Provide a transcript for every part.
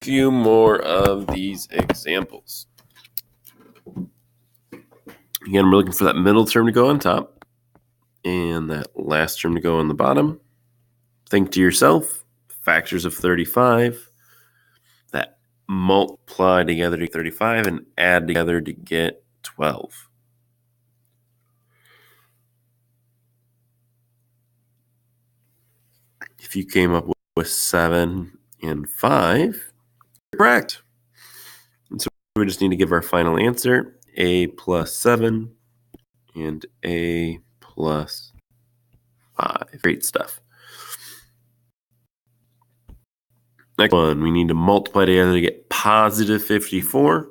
few more of these examples. Again, we're looking for that middle term to go on top and that last term to go on the bottom. Think to yourself, factors of 35 that multiply together to get 35 and add together to get 12. If you came up with 7 and 5, you're correct. And so we just need to give our final answer, a plus 7 and a plus 5. Great stuff. Next one, we need to multiply together to get positive 54.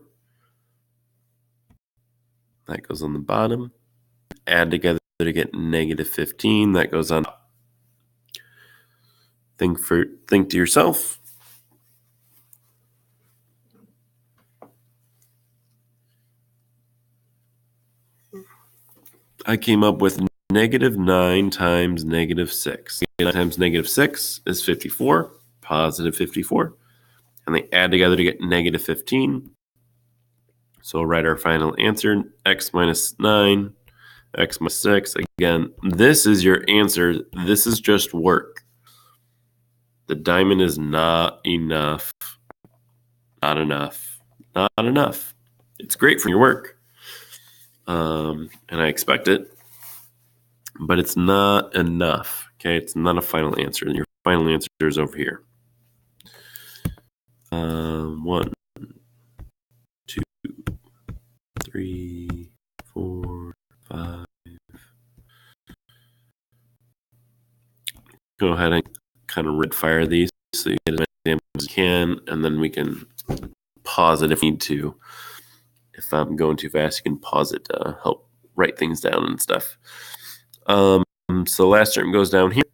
That goes on the bottom. Add together to get negative 15. That goes on top. Think to yourself. I came up with negative 9 times negative 6. 9 times negative 6 is 54, positive 54. And they add together to get negative 15. So we'll write our final answer, x minus 9, x minus 6. Again, this is your answer. This is just work. The diamond is not enough. Not enough. Not enough. It's great for your work. And I expect it. But it's not enough. Okay, it's not a final answer. Your final answer is over here. 1, 2, 3, 4, 5. Go ahead and kind of red fire these so you get as many examples as you can, and then we can pause it if you need to. If I'm going too fast, you can pause it to help write things down and stuff. So last term goes down here.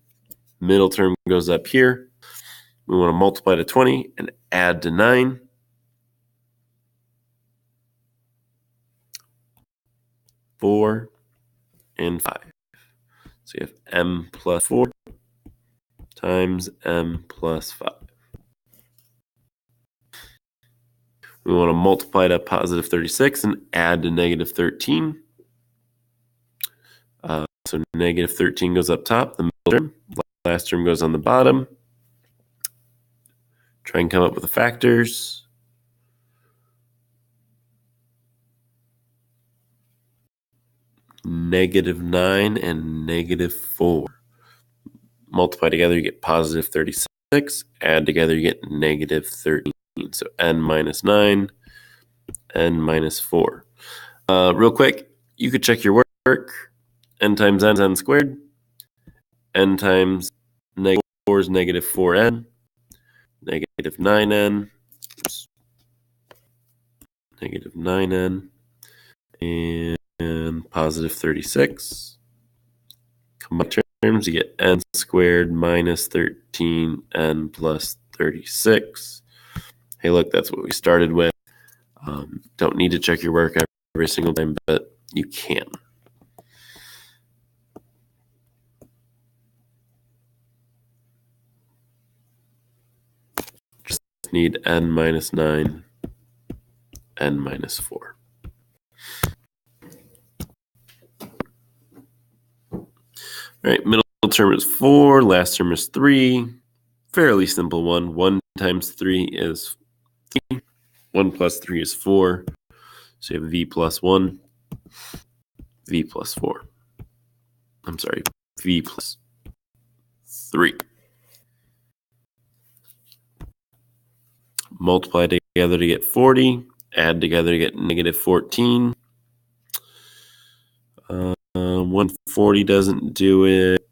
Middle term goes up here. We want to multiply to 20 and add to 9. Four and 5. So you have m plus 4 times m plus 5. We want to multiply to positive 36 and add to negative 13. So negative 13 goes up top, the middle term. Last term goes on the bottom. Try and come up with the factors. Negative 9 and negative 4. Multiply together, you get positive 36. Add together, you get negative 13. So n minus 9, n minus 4. Real quick, you could check your work. N times n is n squared. N times negative 4 is negative 4n. Negative 9n. Negative 9n. And positive 36. Combine terms, you get n squared minus 13n plus 36. Hey, look, that's what we started with. Don't need to check your work every single time, but you can. Just need n minus 9, n minus 4. All right, middle term is 4, last term is 3. Fairly simple one. 1 times 3 is 3. 1 plus 3 is 4. So you have v plus 1, v plus 4. I'm sorry, v plus 3. Multiply together to get 40. Add together to get negative 14. 140 doesn't do it.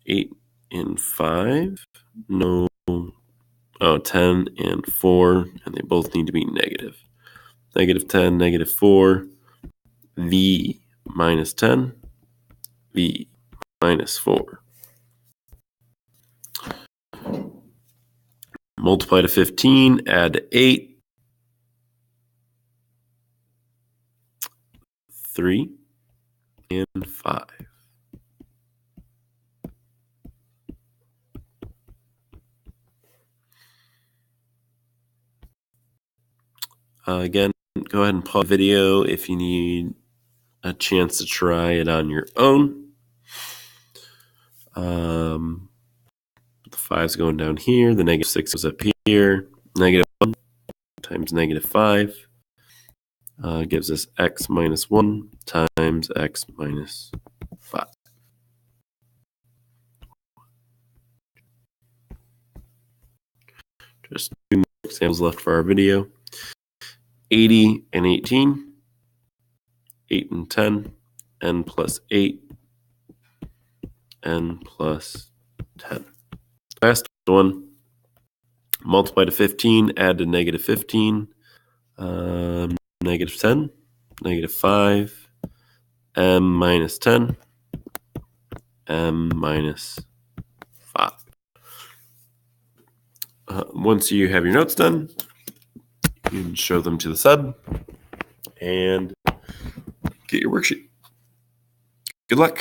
8 and 5. No. Oh, 10 and 4. And they both need to be negative. Negative 10, negative 4. V minus 10. V minus 4. Multiply to 15. Add to 8. 3 and 5. Again, go ahead and pause the video if you need a chance to try it on your own. The 5's going down here. The negative 6 goes up here. Negative 1 times negative 5 gives us x minus 1 times x minus 5. Just 2 more examples left for our video. 80 and 18, 8 and 10, n plus 8, n plus 10. Last one, multiply to 15, add to negative 15, negative 10, negative 5, m minus 10, m minus 5. Once you have your notes done, you can show them to the sub and get your worksheet. Good luck.